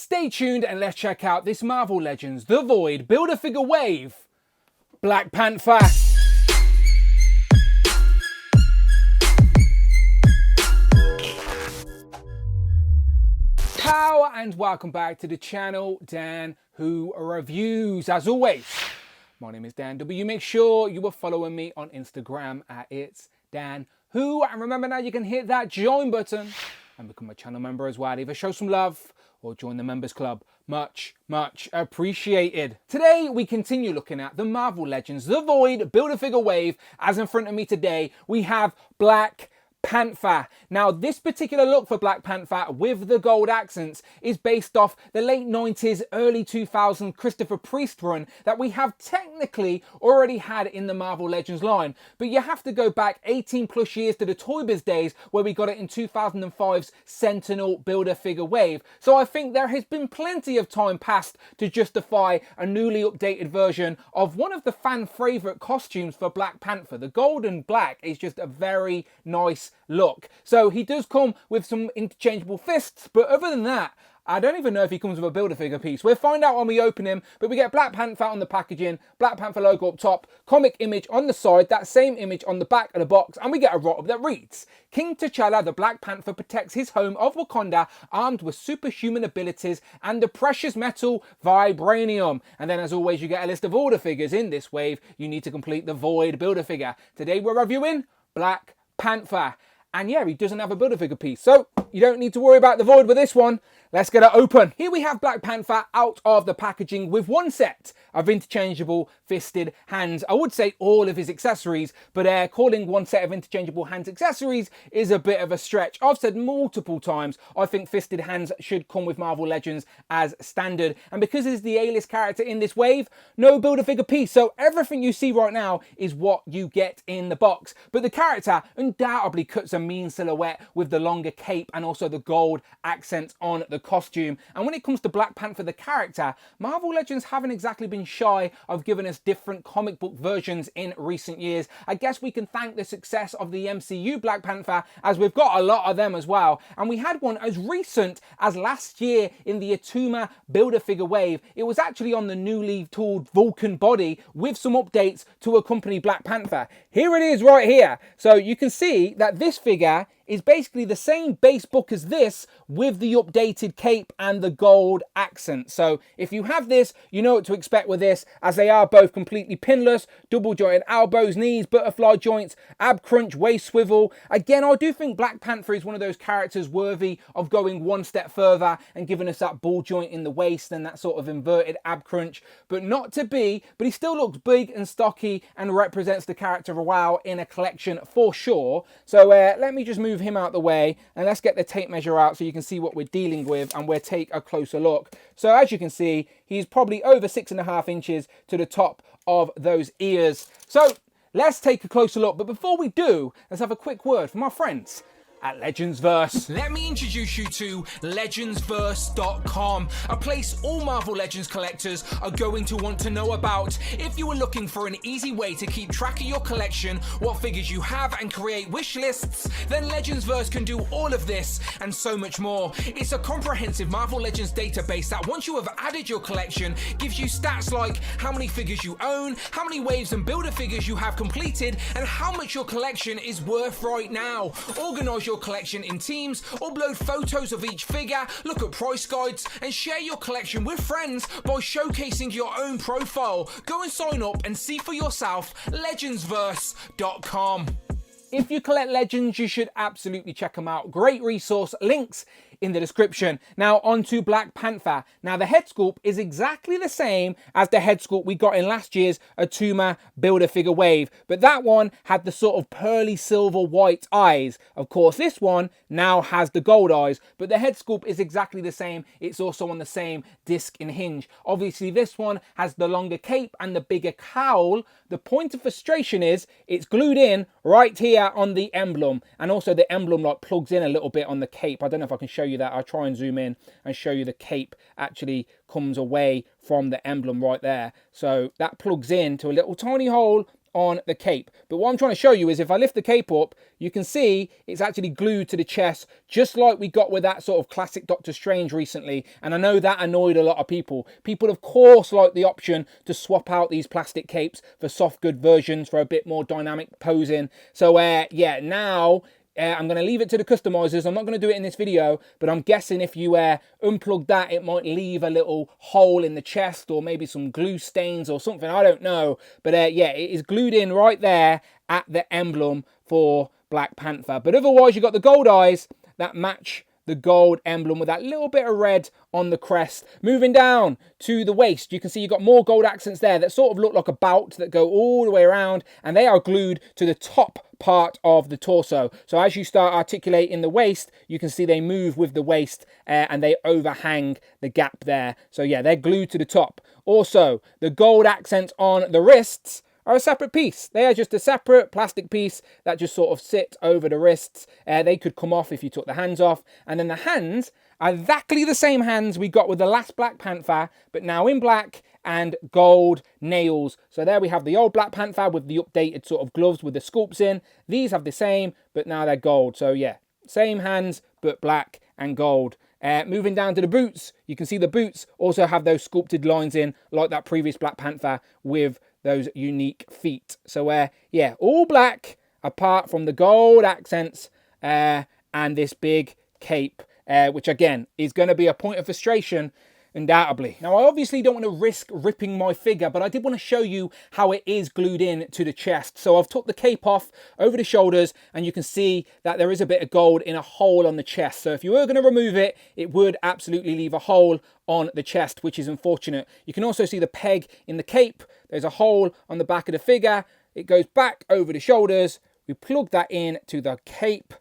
Stay tuned and let's check out this Marvel Legends The Void Build-A-Figure Wave Black Panther. Ciao and welcome back to the channel, Dan Who Reviews. As always, my name is Dan W. Make sure you are following me on Instagram at It's Dan Who. And remember now you can hit that join button and become a channel member as well. Either show some love or join the members club. Much appreciated. Today we continue looking at the Marvel Legends The Void Build-A-Figure Wave. As in front of me today we have Black Panther. Now this particular look for Black Panther with the gold accents is based off the late 90s, early 2000s Christopher Priest run that we have technically already had in the Marvel Legends line. But you have to go back 18 plus years to the Toy Biz days where we got it in 2005's Sentinel Build-A-Figure Wave. So I think there has been plenty of time passed to justify a newly updated version of one of the fan favourite costumes for Black Panther. The gold and black is just a very nice look. So he does come with some interchangeable fists, but other than that, I don't even know if he comes with a Build-A-Figure piece. We'll find out when we open him, but we get Black Panther on the packaging, Black Panther logo up top, comic image on the side, that same image on the back of the box, and we get a write-up that reads, King T'Challa, the Black Panther, protects his home of Wakanda, armed with superhuman abilities and the precious metal vibranium. And then as always, you get a list of all the figures in this wave you need to complete the Void Build-A-Figure. Today we're reviewing Black Panther. And yeah, he doesn't have a Build-A-Figure piece, so you don't need to worry about the Void with this one. Let's get it open. Here we have Black Panther out of the packaging with one set of interchangeable fisted hands. I would say all of his accessories, but calling one set of interchangeable hands accessories is a bit of a stretch. I've said multiple times, I think fisted hands should come with Marvel Legends as standard. And because he's the A-list character in this wave, no Build-A-Figure piece. So everything you see right now is what you get in the box. But the character undoubtedly cuts a mean silhouette with the longer cape and also the gold accents on the costume. And when it comes to Black Panther the character, Marvel Legends haven't exactly been shy of giving us different comic book versions in recent years. I guess we can thank the success of the MCU Black Panther, as we've got a lot of them as well. And we had one as recent as last year in the Atuma Build-A-Figure Wave. It was actually on the newly tooled Vulcan body with some updates to accompany Black Panther. Here it is right here. So you can see that this figure is basically the same base book as this with the updated cape and the gold accent. So if you have this, you know what to expect with this, as they are both completely pinless, double jointed elbows, knees, butterfly joints, ab crunch, waist swivel. Again, I do think Black Panther is one of those characters worthy of going one step further and giving us that ball joint in the waist and that sort of inverted ab crunch, but not to be, but he still looks big and stocky and represents the character well in a collection for sure. So let me just move him out the way and let's get the tape measure out so you can see what we're dealing with, and we'll take a closer look. So as you can see, he's probably over 6.5 inches to the top of those ears. So let's take a closer look, but before we do, let's have a quick word from our friends at Legendsverse. Let me introduce you to Legendsverse.com, a place all Marvel Legends collectors are going to want to know about. If you are looking for an easy way to keep track of your collection, what figures you have, and create wish lists, then Legendsverse can do all of this and so much more. It's a comprehensive Marvel Legends database that once you have added your collection, gives you stats like how many figures you own, how many waves and Build-A-Figures you have completed, and how much your collection is worth right now. Organize your collection in teams, upload photos of each figure, look at price guides, and share your collection with friends by showcasing your own profile. Go and sign up and see for yourself. Legendsverse.com. If you collect Legends, you should absolutely check them out. Great resource, links in the description. Now on to Black Panther. Now the head sculpt is exactly the same as the head sculpt we got in last year's Atuma Build-A-Figure Wave, but that one had the sort of pearly silver white eyes. Of course this one now has the gold eyes, but the head sculpt is exactly the same. It's also on the same disc and hinge. Obviously this one has the longer cape and the bigger cowl. The point of frustration is it's glued in right here on the emblem, and also the emblem like plugs in a little bit on the cape. I don't know if I can show you that. I'll try and zoom in and show you the cape actually comes away from the emblem right there. So that plugs in to a little tiny hole on the cape. But what I'm trying to show you is if I lift the cape up, you can see it's actually glued to the chest, just like we got with that sort of classic Doctor Strange recently. And I know that annoyed a lot of people. People, of course, like the option to swap out these plastic capes for soft good versions for a bit more dynamic posing. So, yeah, now I'm going to leave it to the customizers. I'm not going to do it in this video, but I'm guessing if you unplug that, it might leave a little hole in the chest or maybe some glue stains or something. I don't know. But yeah, it is glued in right there at the emblem for Black Panther. But otherwise, you've got the gold eyes that match the gold emblem with that little bit of red on the crest. Moving down to the waist, you can see you've got more gold accents there that sort of look like a bout that go all the way around, and they are glued to the top part of the torso. So as you start articulating the waist, you can see they move with the waist and they overhang the gap there. So yeah, they're glued to the top. Also, the gold accents on the wrists are a separate piece. They are just a separate plastic piece that just sort of sit over the wrists. They could come off if you took the hands off. And then the hands are exactly the same hands we got with the last Black Panther, but now in black and gold nails. So there we have the old Black Panther with the updated sort of gloves with the sculpts in. These have the same, but now they're gold. So yeah, same hands, but black and gold. Moving down to the boots, you can see the boots also have those sculpted lines in like that previous Black Panther with those unique feet. So yeah, all black apart from the gold accents and this big cape, which again is going to be a point of frustration undoubtedly. Now I obviously don't want to risk ripping my figure, but I did want to show you how it is glued in to the chest. So I've took the cape off over the shoulders and you can see that there is a bit of gold in a hole on the chest. So if you were going to remove it, it would absolutely leave a hole on the chest, which is unfortunate. You can also see the peg in the cape. There's a hole on the back of the figure. It goes back over the shoulders. We plug that in to the cape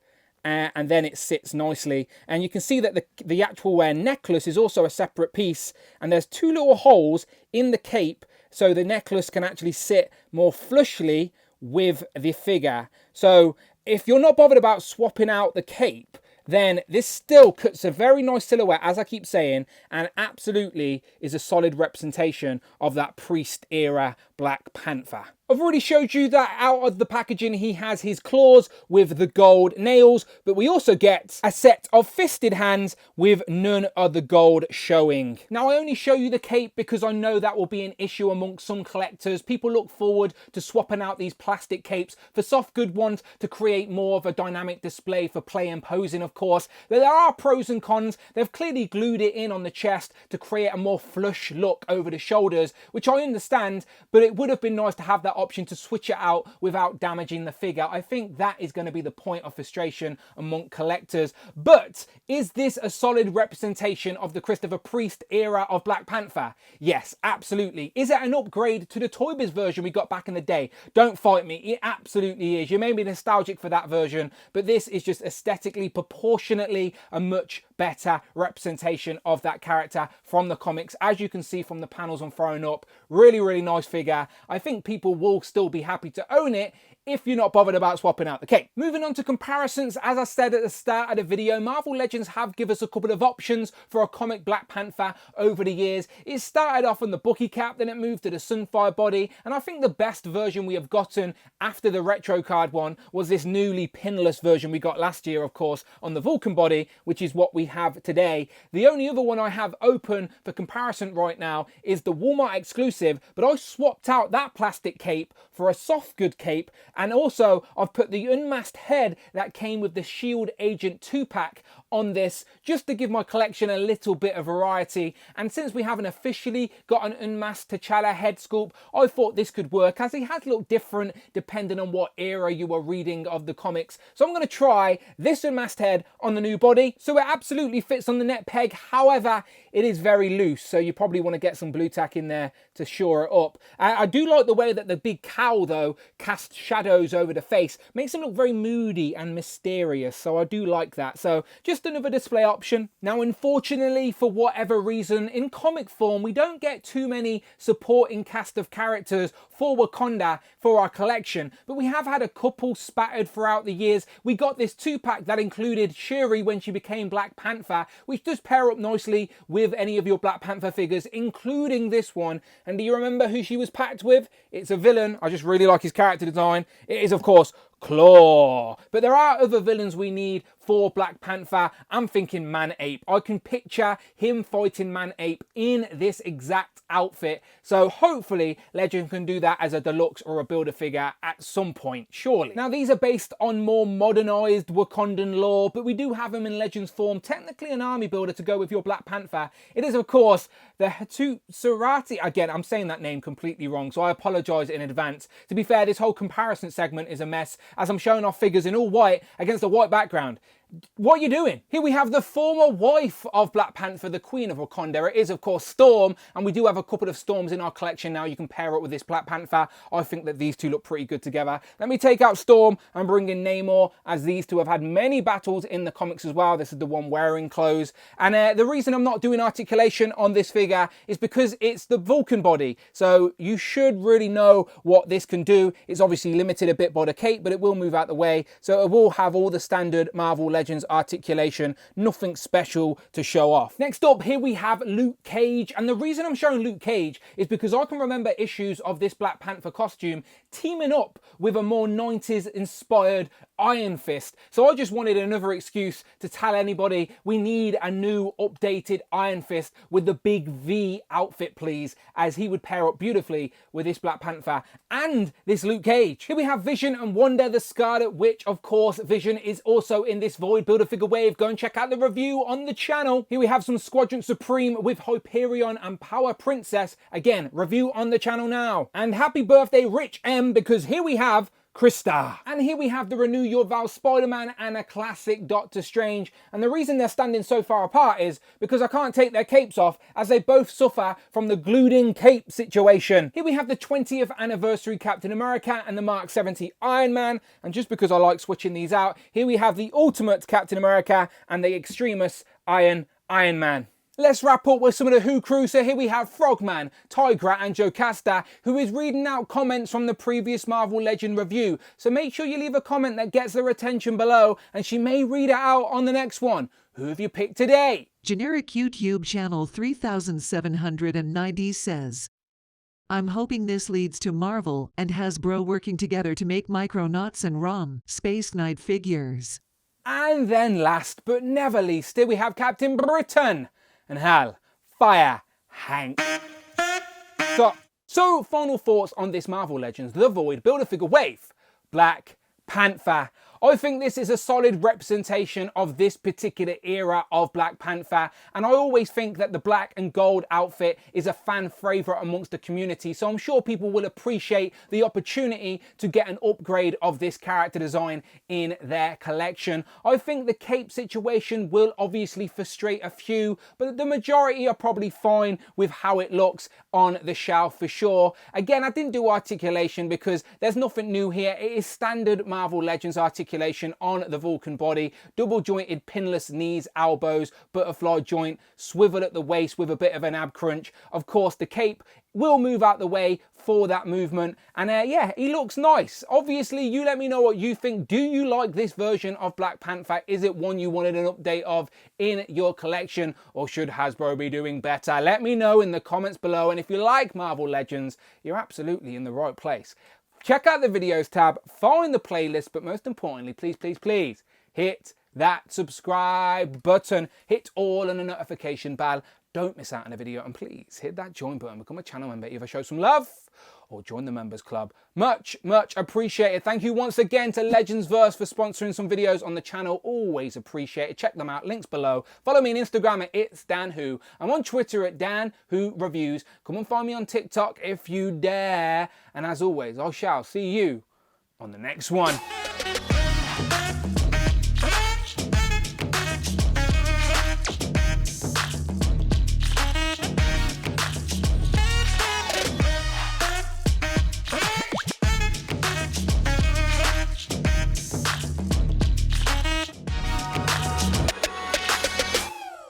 and then it sits nicely. And you can see that the actual necklace is also a separate piece. And there's two little holes in the cape so the necklace can actually sit more flushly with the figure. So if you're not bothered about swapping out the cape, then this still cuts a very nice silhouette, as I keep saying, and absolutely is a solid representation of that Priest era Black Panther. I've already showed you that out of the packaging he has his claws with the gold nails, but we also get a set of fisted hands with none of the gold showing. Now I only show you the cape because I know that will be an issue amongst some collectors. People look forward to swapping out these plastic capes for soft good ones to create more of a dynamic display for play and posing, of course. There are pros and cons. They've clearly glued it in on the chest to create a more flush look over the shoulders, which I understand, but it would have been nice to have that option to switch it out without damaging the figure. I think that is going to be the point of frustration among collectors. But is this a solid representation of the Christopher Priest era of Black Panther? Yes, absolutely. Is it an upgrade to the Toy Biz version we got back in the day? Don't fight me, it absolutely is. You may be nostalgic for that version, but this is just aesthetically, proportionately a much better representation of that character from the comics. As you can see from the panels I'm throwing up, really, really nice figure. I think people will still be happy to own it if you're not bothered about swapping out the cape. Moving on to comparisons, as I said at the start of the video, Marvel Legends have given us a couple of options for a comic Black Panther over the years. It started off on the Bucky cap, then it moved to the Sunfire body, and I think the best version we have gotten after the retro card one was this newly pinless version we got last year, of course, on the Vulcan body, which is what we have today. The only other one I have open for comparison right now is the Walmart exclusive, but I swapped out that plastic cape for a soft good cape. And also, I've put the unmasked head that came with the Shield Agent 2-pack on this, just to give my collection a little bit of variety. And since we haven't officially got an unmasked T'Challa head sculpt, I thought this could work, as he has looked different depending on what era you are reading of the comics. So I'm going to try this unmasked head on the new body. So it absolutely fits on the net peg. However, it is very loose, so you probably want to get some blue tack in there to shore it up. I do like the way that the big cowl, though, casts shadow shadows over the face makes him look very moody and mysterious, so I do like that. So just another display option. Now, unfortunately, for whatever reason, in comic form, we don't get too many supporting cast of characters for Wakanda for our collection, but we have had a couple spattered throughout the years. We got this 2-pack that included Shuri when she became Black Panther, which does pair up nicely with any of your Black Panther figures, including this one. And do you remember who she was packed with? It's a villain. I just really like his character design. It is, of course, Claw. But there are other villains we need for Black Panther. I'm thinking Man-Ape. I can picture him fighting Man-Ape in this exact outfit. So hopefully Legend can do that as a deluxe or a builder figure at some point, surely. Now, these are based on more modernized Wakandan lore, but we do have him in Legends form, technically an army builder to go with your Black Panther. It is, of course, the Hattusarati. Again, I'm saying that name completely wrong, so I apologize in advance. To be fair, this whole comparison segment is a mess, as I'm showing off figures in all white against a white background. What are you doing? Here we have the former wife of Black Panther, the Queen of Wakanda. It is, of course, Storm, and we do have a couple of Storms in our collection now. You can pair it with this Black Panther. I think that these two look pretty good together. Let me take out Storm and bring in Namor, as these two have had many battles in the comics as well. This is the one wearing clothes. And the reason I'm not doing articulation on this figure is because it's the Vulcan body. So you should really know what this can do. It's obviously limited a bit by the cape, but it will move out the way. So it will have all the standard Marvel Legends articulation, nothing special to show off. Next up, here we have Luke Cage, and the reason I'm showing Luke Cage is because I can remember issues of this Black Panther costume teaming up with a more 90s inspired Iron Fist. So I just wanted another excuse to tell anybody we need a new updated Iron Fist with the big V outfit, please, as he would pair up beautifully with this Black Panther and this Luke Cage. Here we have Vision and Wanda the Scarlet Witch. Of course, Vision is also in this Void Builder figure wave. Go and check out the review on the channel. Here we have some Squadron Supreme with Hyperion and Power Princess. Again, review on the channel now. And happy birthday, Rich M, because here we have Krista. And here we have the Renew Your Vows Spider-Man and a classic Doctor Strange. And the reason they're standing so far apart is because I can't take their capes off, as they both suffer from the glued-in cape situation. Here we have the 20th anniversary Captain America and the Mark 70 Iron Man. And just because I like switching these out, here we have the Ultimate Captain America and the Extremis Iron Man. Let's wrap up with some of the Who crew. So here we have Frogman, Tigra and Jocasta, who is reading out comments from the previous Marvel Legend review. So make sure you leave a comment that gets their attention below, and she may read it out on the next one. Who have you picked today? Generic YouTube channel 3790 says, I'm hoping this leads to Marvel and Hasbro working together to make Micronauts and ROM Space Knight figures. And then last but never least, here we have Captain Britain and Hal Fire Hank. So final thoughts on this Marvel Legends The Void Build-A-Figure Wave Black Panther. I think this is a solid representation of this particular era of Black Panther, and I always think that the black and gold outfit is a fan favourite amongst the community, so I'm sure people will appreciate the opportunity to get an upgrade of this character design in their collection. I think the cape situation will obviously frustrate a few, but the majority are probably fine with how it looks on the shelf for sure. Again, I didn't do articulation because there's nothing new here. It is standard Marvel Legends articulation on the Vulcan body, double jointed pinless knees, elbows, butterfly joint, swivel at the waist with a bit of an ab crunch. Of course, the cape will move out the way for that movement, and yeah, he looks nice. Obviously, you let me know what you think. Do you like this version of Black Panther? Is it one you wanted an update of in your collection, or should Hasbro be doing better? Let me know in the comments below, and if you like Marvel Legends, you're absolutely in the right place. Check out the videos tab, find the playlist, but most importantly, please hit that subscribe button, hit all on the notification bell. Don't miss out on a video, and please hit that join button, become a channel member, either show some love or join the members club. Much appreciated. Thank you once again to Legendsverse for sponsoring some videos on the channel. Always appreciated. Check them out, links below. Follow me on Instagram at It's Dan Who. I'm on Twitter at Dan Who Reviews. Come and find me on TikTok if you dare. And as always, I shall see you on the next one.